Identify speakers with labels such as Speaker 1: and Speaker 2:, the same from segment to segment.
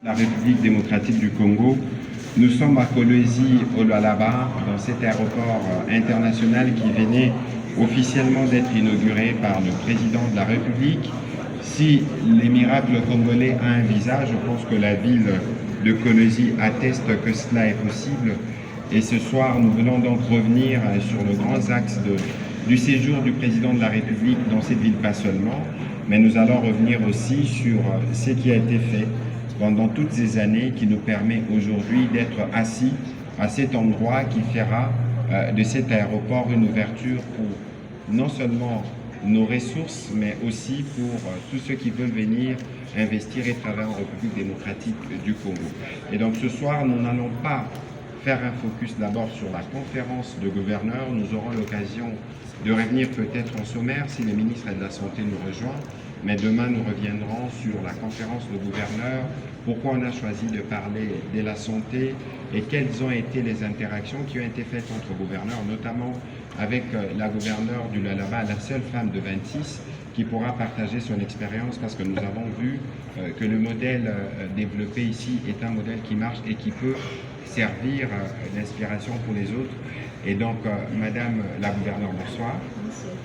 Speaker 1: La République démocratique du Congo. Nous sommes à Kolwezi, au Lualaba, dans cet aéroport international qui venait officiellement d'être inauguré par le président de la République. Si les miracles congolais a un visage, je pense que la ville de Kolwezi atteste que cela est possible. Et ce soir, nous venons donc revenir sur le grand axe du séjour du président de la République dans cette ville, pas seulement, mais nous allons revenir aussi sur ce qui a été fait pendant toutes ces années qui nous permet aujourd'hui d'être assis à cet endroit qui fera de cet aéroport une ouverture pour non seulement nos ressources, mais aussi pour tous ceux qui veulent venir investir et travailler en République démocratique du Congo. Et donc ce soir, nous n'allons pas faire un focus d'abord sur la conférence de gouverneurs. Nous aurons l'occasion de revenir peut-être en sommaire si le ministre de la Santé nous rejoint. Mais demain, nous reviendrons sur la conférence de gouverneurs, pourquoi on a choisi de parler de la santé et quelles ont été les interactions qui ont été faites entre gouverneurs, notamment avec la gouverneure du Lualaba, la seule femme de 26, qui pourra partager son expérience parce que nous avons vu que le modèle développé ici est un modèle qui marche et qui peut servir d'inspiration pour les autres. Et donc, Madame la gouverneure, bonsoir.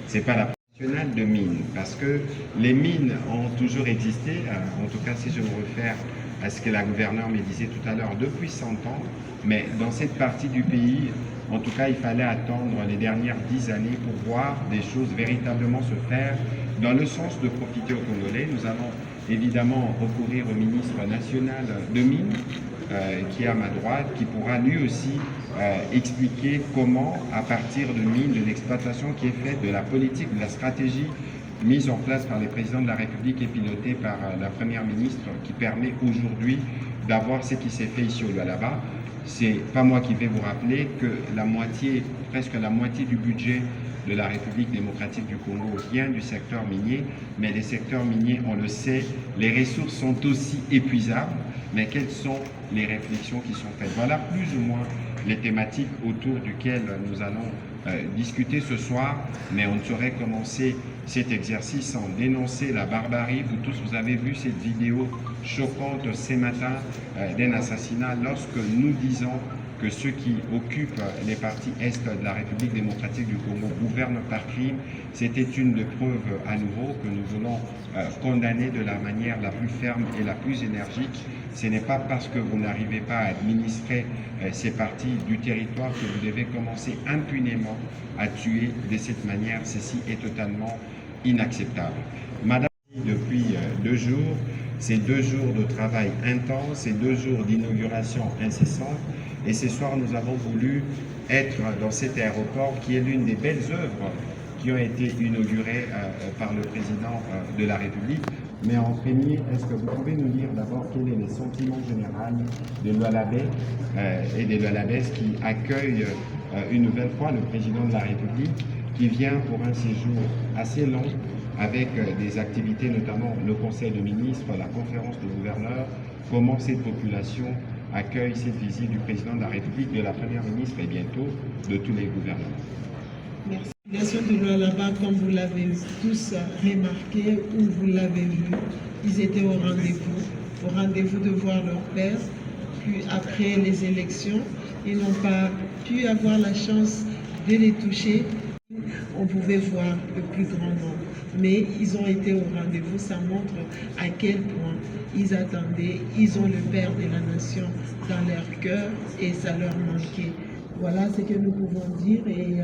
Speaker 1: C'est pas la nationale de mines, parce que les mines ont toujours existé, en tout cas si je me réfère à ce que la gouverneure me disait tout à l'heure, depuis 100 ans, mais dans cette partie du pays, en tout cas il fallait attendre les dernières 10 années pour voir des choses véritablement se faire dans le sens de profiter aux Congolais. Nous allons évidemment recourir au ministre national de mines, qui est à ma droite, qui pourra lui aussi expliquer comment, à partir de mines, de l'exploitation qui est faite, de la politique, de la stratégie mise en place par les présidents de la République et pilotée par la Première ministre, qui permet aujourd'hui d'avoir ce qui s'est fait ici au Lualaba. C'est pas moi qui vais vous rappeler que la moitié, presque la moitié du budget de la République démocratique du Congo vient du secteur minier, mais les secteurs miniers, on le sait, les ressources sont aussi épuisables, mais quelles sont les réflexions qui sont faites? Voilà plus ou moins les thématiques autour duquel nous allons discuter ce soir, mais on ne saurait commencer cet exercice sans dénoncer la barbarie. Vous tous, vous avez vu cette vidéo choquante ce matin d'un assassinat lorsque nous disons que ceux qui occupent les parties est de la République démocratique du Congo gouvernent par crime. C'était une des preuves à nouveau que nous voulons condamner de la manière la plus ferme et la plus énergique. Ce n'est pas parce que vous n'arrivez pas à administrer ces parties du territoire que vous devez commencer impunément à tuer de cette manière. Ceci est totalement inacceptable. Madame, depuis 2 jours, c'est 2 jours de travail intense, c'est 2 jours d'inauguration incessante. Et ce soir, nous avons voulu être dans cet aéroport qui est l'une des belles œuvres qui ont été inaugurées par le président de la République. Mais en premier, est-ce que vous pouvez nous dire d'abord quel est le sentiment général de Lualabé et des Lualabaises qui accueillent une nouvelle fois le président de la République qui vient pour un séjour assez long avec des activités, notamment le Conseil de ministres, la conférence de gouverneurs, comment cette population accueille cette visite du président de la République, de la Première ministre et bientôt de tous les gouverneurs.
Speaker 2: Merci. La population de Lualaba, comme vous l'avez tous remarqué ou vous l'avez vu, ils étaient au rendez-vous de voir leur père. Puis après les élections, ils n'ont pas pu avoir la chance de les toucher. On pouvait voir le plus grand nombre. Mais ils ont été au rendez-vous, ça montre à quel point ils attendaient, ils ont le père de la nation dans leur cœur et ça leur manquait. Voilà ce que nous pouvons dire et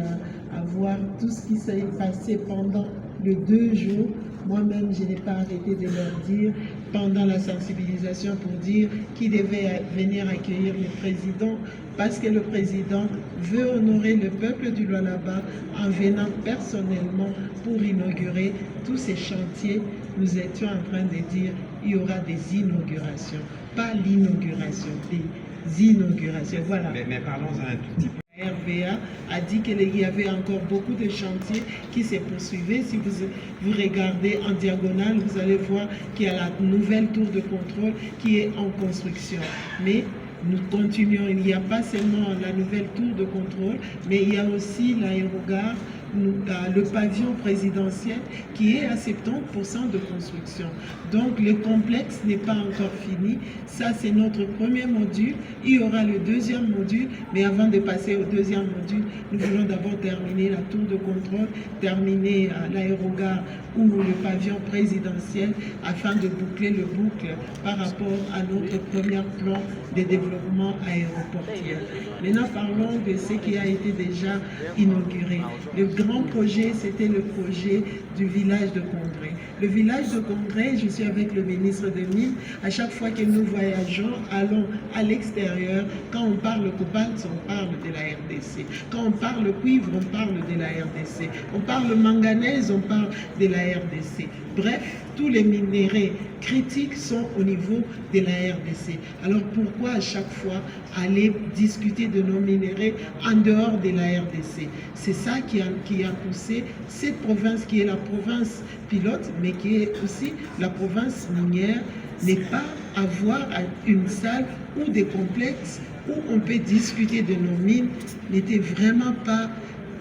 Speaker 2: avoir tout ce qui s'est passé pendant les 2 jours. Moi-même, je n'ai pas arrêté de leur dire pendant la sensibilisation pour dire qu'ils devaient venir accueillir le président parce que le président veut honorer le peuple du Lualaba en venant personnellement pour inaugurer tous ces chantiers. Nous étions en train de dire qu'il y aura des inaugurations, pas l'inauguration, des inaugurations. Voilà.
Speaker 1: Mais parlons-en un tout petit peu.
Speaker 2: RVA a dit qu'il y avait encore beaucoup de chantiers qui se poursuivaient. Si vous regardez en diagonale, vous allez voir qu'il y a la nouvelle tour de contrôle qui est en construction. Mais nous continuons, il n'y a pas seulement la nouvelle tour de contrôle, mais il y a aussi l'aérogare le pavillon présidentiel qui est à 70% de construction. Donc le complexe n'est pas encore fini. Ça, c'est notre premier module. Il y aura le deuxième module, mais avant de passer au deuxième module, nous voulons d'abord terminer la tour de contrôle, terminer l'aérogare ou le pavillon présidentiel afin de boucler le boucle par rapport à notre premier plan de développement aéroportuaire. Maintenant, parlons de ce qui a été déjà inauguré. Le grand projet, c'était le projet du village de Congrès. Le village de Congrès, je suis avec le ministre des Mines. À chaque fois que nous voyageons, allons à l'extérieur. Quand on parle cobalt, on parle de la RDC. Quand on parle cuivre, on parle de la RDC. On parle manganèse, on parle de la RDC. Bref, tous les minéraux critiques sont au niveau de la RDC. Alors pourquoi à chaque fois aller discuter de nos minéraux en dehors de la RDC? C'est ça qui a poussé cette province qui est la province pilote, mais qui est aussi la province minière, n'est pas avoir une salle ou des complexes où on peut discuter de nos mines, n'était vraiment pas,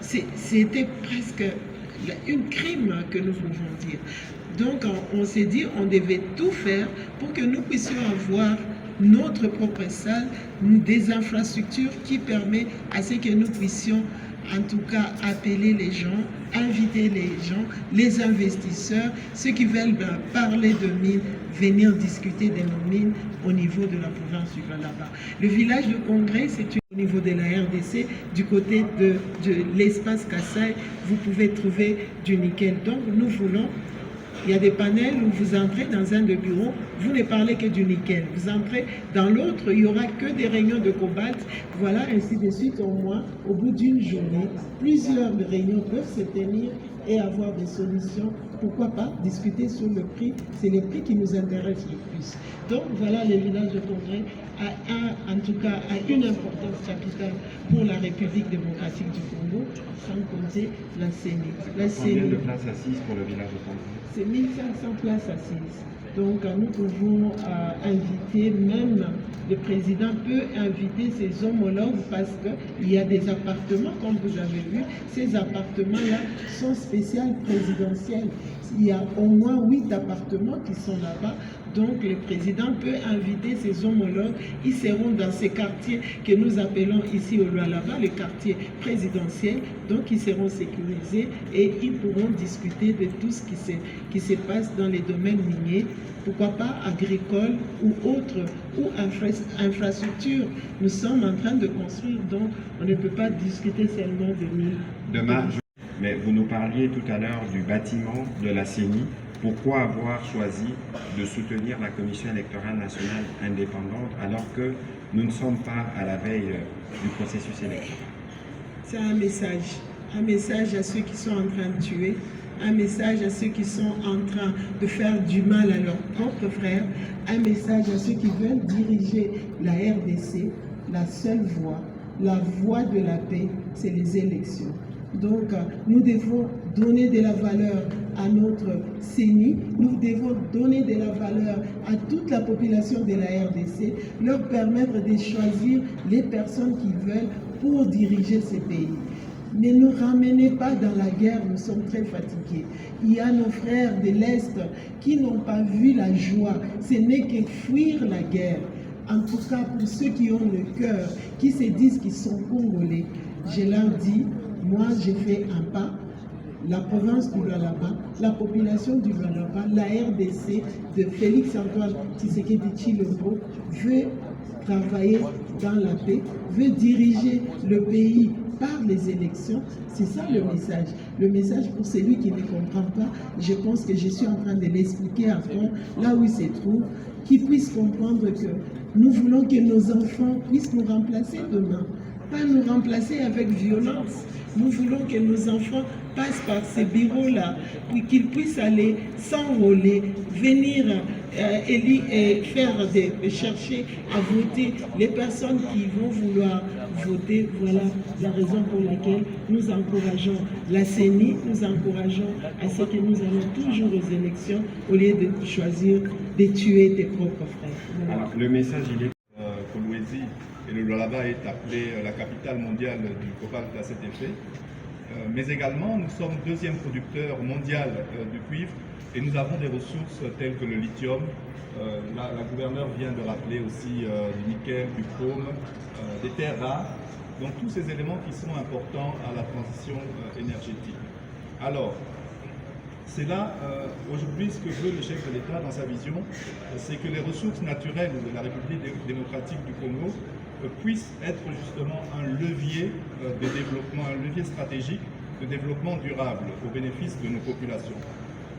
Speaker 2: c'était presque une crime que nous pouvons dire. Donc on s'est dit on devait tout faire pour que nous puissions avoir notre propre salle, des infrastructures qui permettent à ce que nous puissions en tout cas appeler les gens, inviter les gens, les investisseurs, ceux qui veulent parler de mines, venir discuter de nos mines au niveau de la province du Lualaba. Le village de Congrès, c'est au niveau de la RDC, du côté de l'espace Kassai, vous pouvez trouver du nickel. Donc nous voulons, il y a des panels où vous entrez dans un des bureaux, vous ne parlez que du nickel. Vous entrez dans l'autre, il n'y aura que des réunions de cobalt. Voilà, ainsi de suite, au moins, au bout d'une journée, plusieurs réunions peuvent se tenir et avoir des solutions. Pourquoi pas discuter sur le prix? C'est les prix qui nous intéressent le plus. Donc voilà, le village de Congrès a en tout cas une importance capitale pour la République démocratique du Congo, sans compter la CENI.
Speaker 1: Combien de places assises pour le village de Congrès?
Speaker 2: C'est 1500 places assises. Donc nous pouvons inviter, même le président peut inviter ses homologues parce qu'il y a des appartements, comme vous avez vu, ces appartements-là sont spéciaux présidentiels. Il y a au moins 8 appartements qui sont là-bas. Donc le président peut inviter ses homologues. Ils seront dans ces quartiers que nous appelons ici au Lualaba, le quartier présidentiel. Donc ils seront sécurisés et ils pourront discuter de tout ce qui se passe dans les domaines miniers. Pourquoi pas agricoles ou autres, ou infrastructures. Nous sommes en train de construire, donc on ne peut pas discuter seulement de mines.
Speaker 1: Demain, mais vous nous parliez tout à l'heure du bâtiment de la CENI. Pourquoi avoir choisi de soutenir la Commission électorale nationale indépendante alors que nous ne sommes pas à la veille du processus électoral?
Speaker 2: C'est un message à ceux qui sont en train de tuer, un message à ceux qui sont en train de faire du mal à leurs propres frères, un message à ceux qui veulent diriger la RDC. La seule voie, la voie de la paix, c'est les élections. Donc, nous devons donner de la valeur à notre CENI, nous devons donner de la valeur à toute la population de la RDC, leur permettre de choisir les personnes qui veulent pour diriger ces pays. Ne nous ramenez pas dans la guerre, nous sommes très fatigués. Il y a nos frères de l'Est qui n'ont pas vu la joie, ce n'est que fuir la guerre. En tout cas, pour ceux qui ont le cœur, qui se disent qu'ils sont congolais, je leur dis, moi j'ai fait un pas, la province du Lualaba, la population du Lualaba, la RDC de Félix-Antoine Tshisekedi Tshilombo veut travailler dans la paix, veut diriger le pays par les élections. C'est ça le message. Le message pour celui qui ne comprend pas, je pense que je suis en train de l'expliquer à fond, là où il se trouve, qu'il puisse comprendre que nous voulons que nos enfants puissent nous remplacer demain. Pas nous remplacer avec violence. Nous voulons que nos enfants passent par ces bureaux-là, puis qu'ils puissent aller s'enrôler, venir chercher à voter les personnes qui vont vouloir voter. Voilà la raison pour laquelle nous encourageons la CENI, nous encourageons à ce que nous allons toujours aux élections au lieu de choisir de tuer tes propres frères. Voilà.
Speaker 1: Alors, le message, il est...
Speaker 3: Kolwezi et le Lualaba est appelé la capitale mondiale du cobalt à cet effet. Mais également, nous sommes deuxième producteur mondial du cuivre et nous avons des ressources telles que le lithium. La gouverneure vient de rappeler aussi du nickel, du chrome, des terres rares. Donc tous ces éléments qui sont importants à la transition énergétique. Alors, c'est là, aujourd'hui, ce que veut le chef de l'État dans sa vision, c'est que les ressources naturelles de la République démocratique du Congo puissent être justement un levier de développement, un levier stratégique de développement durable au bénéfice de nos populations.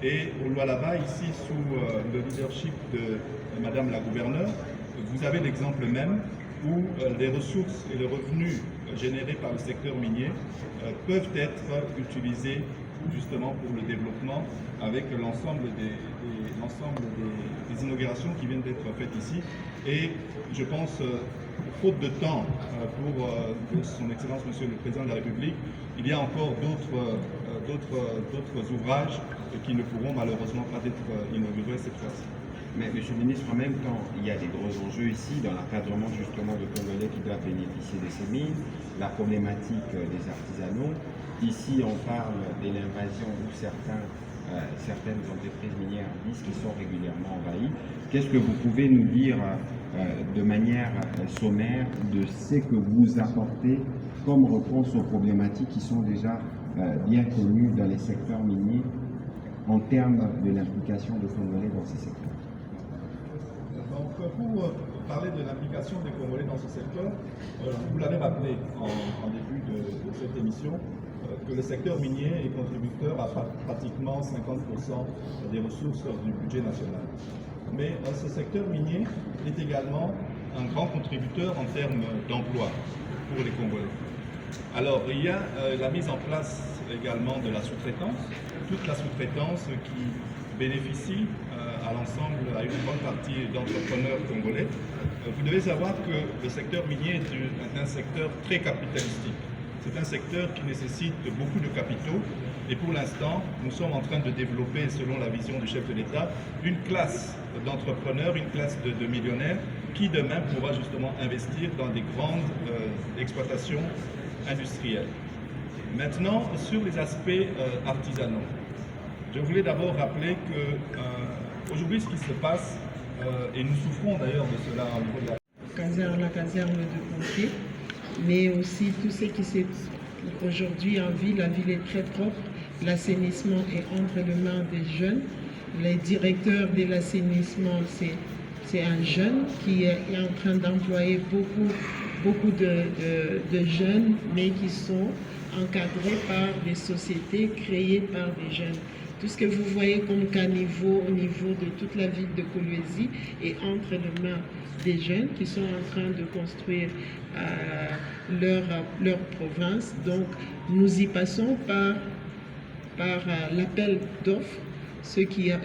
Speaker 3: Et au Lualaba, ici, sous le leadership de Madame la gouverneure, vous avez l'exemple même où les ressources et les revenus générés par le secteur minier peuvent être utilisés justement pour le développement avec l'ensemble des inaugurations qui viennent d'être faites ici. Et je pense, faute de temps pour son Excellence Monsieur le Président de la République, il y a encore d'autres ouvrages qui ne pourront malheureusement pas être inaugurés cette fois-ci.
Speaker 1: Mais Monsieur le Ministre, en même temps, il y a des gros enjeux ici dans l'encadrement justement de Congolais qui doivent bénéficier de ces mines, la problématique des artisanaux. Ici, on parle de l'invasion où certaines entreprises minières disent qu'ils sont régulièrement envahies. Qu'est-ce que vous pouvez nous dire de manière sommaire de ce que vous apportez comme réponse aux problématiques qui sont déjà bien connues dans les secteurs miniers en termes de l'implication des Congolais dans ces secteurs?
Speaker 3: Donc, pour parler de l'implication des Congolais dans ce secteur, vous l'avez rappelé en début de cette émission, que le secteur minier est contributeur à pratiquement 50% des ressources du budget national. Mais ce secteur minier est également un grand contributeur en termes d'emploi pour les Congolais. Alors, il y a la mise en place également de la sous-traitance, toute la sous-traitance qui bénéficie à l'ensemble, à une grande partie d'entrepreneurs congolais. Vous devez savoir que le secteur minier est un secteur très capitalistique. C'est un secteur qui nécessite beaucoup de capitaux et pour l'instant, nous sommes en train de développer, selon la vision du chef de l'État, une classe d'entrepreneurs, une classe de millionnaires qui demain pourra justement investir dans des grandes exploitations industrielles. Maintenant, sur les aspects artisanaux, je voulais d'abord rappeler que aujourd'hui, ce qui se passe, et nous souffrons d'ailleurs de cela au niveau de
Speaker 2: la caserne de pompiers, mais aussi tout ce qui s'est aujourd'hui en ville. La ville est très propre, l'assainissement est entre les mains des jeunes. Les directeurs de l'assainissement, c'est un jeune qui est en train d'employer beaucoup de jeunes, mais qui sont encadrés par des sociétés créées par des jeunes. Tout ce que vous voyez comme caniveau au niveau de toute la ville de Kolwezi est entre les mains des jeunes qui sont en train de construire leur province. Donc nous y passons par l'appel d'offres, ceux qui ont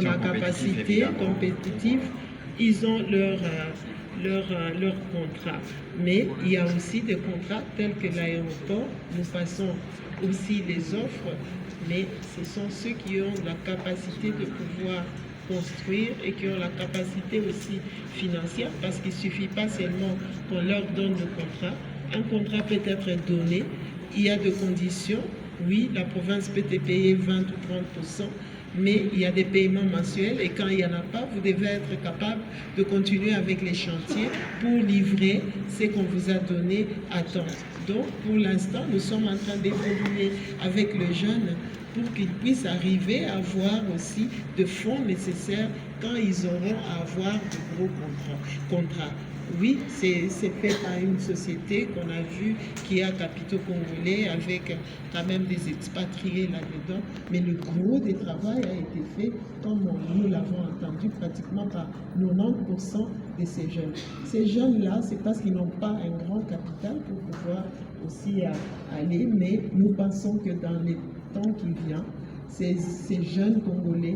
Speaker 2: la capacité compétitive, ils ont leur contrat. Mais il y a aussi des contrats tels que l'aéroport, nous passons aussi les offres, mais ce sont ceux qui ont la capacité de pouvoir construire et qui ont la capacité aussi financière, parce qu'il ne suffit pas seulement qu'on leur donne le contrat. Un contrat peut être donné, il y a des conditions. Oui, la province peut te payer 20 ou 30%, mais il y a des paiements mensuels et quand il n'y en a pas, vous devez être capable de continuer avec les chantiers pour livrer ce qu'on vous a donné à temps. Donc, pour l'instant, nous sommes en train d'évoluer avec le jeune pour qu'ils puissent arriver à avoir aussi de fonds nécessaires quand ils auront à avoir de gros contrats. Oui, c'est fait par une société qu'on a vue qui a capitaux congolais avec quand même des expatriés là-dedans. Mais le gros des travail a été fait, comme nous l'avons entendu, pratiquement par 90% de ces jeunes. Ces jeunes-là, c'est parce qu'ils n'ont pas un grand capital pour pouvoir aussi aller, mais nous pensons que dans les temps qui viennent, ces jeunes Congolais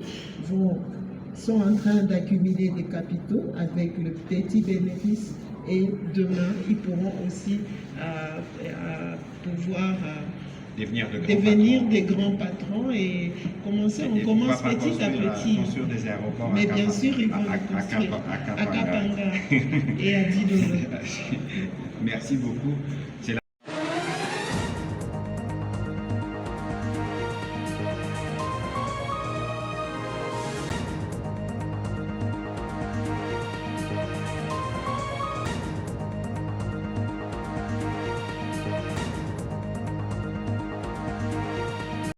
Speaker 2: sont en train d'accumuler des capitaux avec le petit bénéfice et demain, ils pourront aussi pouvoir devenir des grands patrons et commencer. On commence petit à petit. Mais bien sûr, ils vont construire à Kapanga et à Didolo.
Speaker 1: Merci beaucoup.